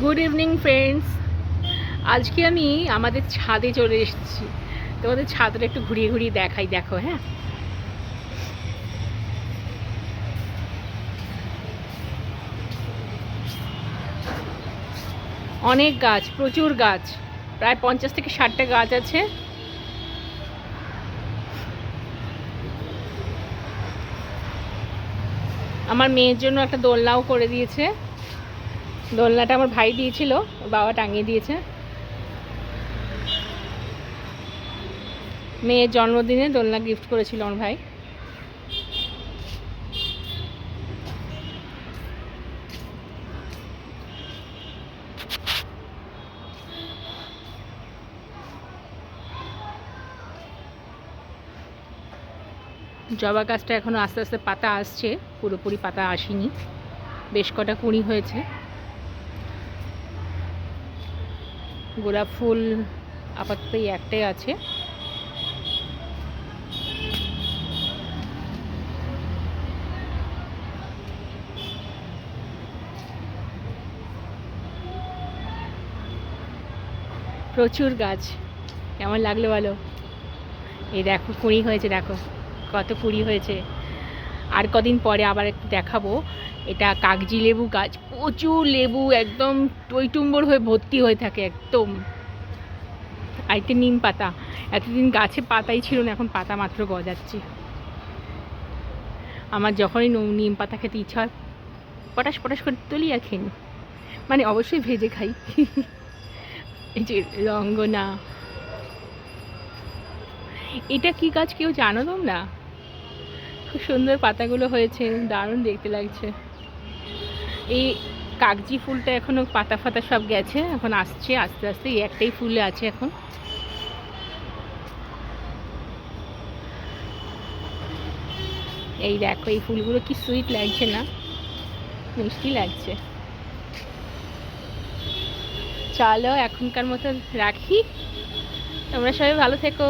Good evening friends. আজকে আমি আমাদের ছাদে চলে এসেছি। তোমাদের ছাদটা একটু ঘুরিয়ে ঘুরিয়ে দেখাই, দেখো। হ্যাঁ, অনেক গাছ, প্রচুর গাছ, প্রায় 50 থেকে 60টা গাছ আছে। আমার মেয়ের জন্য একটা দোলনাও করে দিয়েছে। দোলনাটা আমার ভাই দিয়েছিল, ওর বাবা টাঙিয়ে দিয়েছে। মেয়ের জন্মদিনে দোলনা গিফট করেছিল আমার ভাই। জবা গাছটা এখনও আস্তে আস্তে পাতা আসছে, পুরোপুরি পাতা আসেনি, বেশ কটা কুঁড়ি হয়েছে। গোলাপ ফুল আপাতত এই একটাই আছে। প্রচুর গাছ, কেমন লাগলো বলো? এই দেখো কুঁড়ি হয়েছে, দেখো কত কুঁড়ি হয়েছে। আর কদিন পরে আবার একটু দেখাবো। এটা কাগজি লেবু গাছ, প্রচুর লেবু, একদম টইটুম্বর হয়ে ভর্তি হয়ে থাকে একদম। আর এটা নিম পাতা, এতদিন গাছে পাতাই ছিল না, এখন পাতা মাত্র গজাচ্ছে। আমার যখনই নিম পাতা খেতে ইচ্ছা হয়, পটাশ পটাশ করে তুলি আর খেয়ে নিই। মানে অবশ্যই ভেজে খাই। এই যে রঙ্গনা, এটা কি গাছ কেউ জানো তোমরা? খুব সুন্দর পাতাগুলো হয়েছে, দারুণ দেখতে লাগছে। এই কাগজি ফুলটা এখনো পাতা ফাতা সব গেছে, এখন আসছে আস্তে আস্তে। এই একটাই ফুল আছে এখন। এই দেখো, এই ফুলগুলো কি সুইট লাগছে না? মিষ্টি লাগছে। চলো এখনকার মতো রাখি, তোমরা সবাই ভালো থেকো।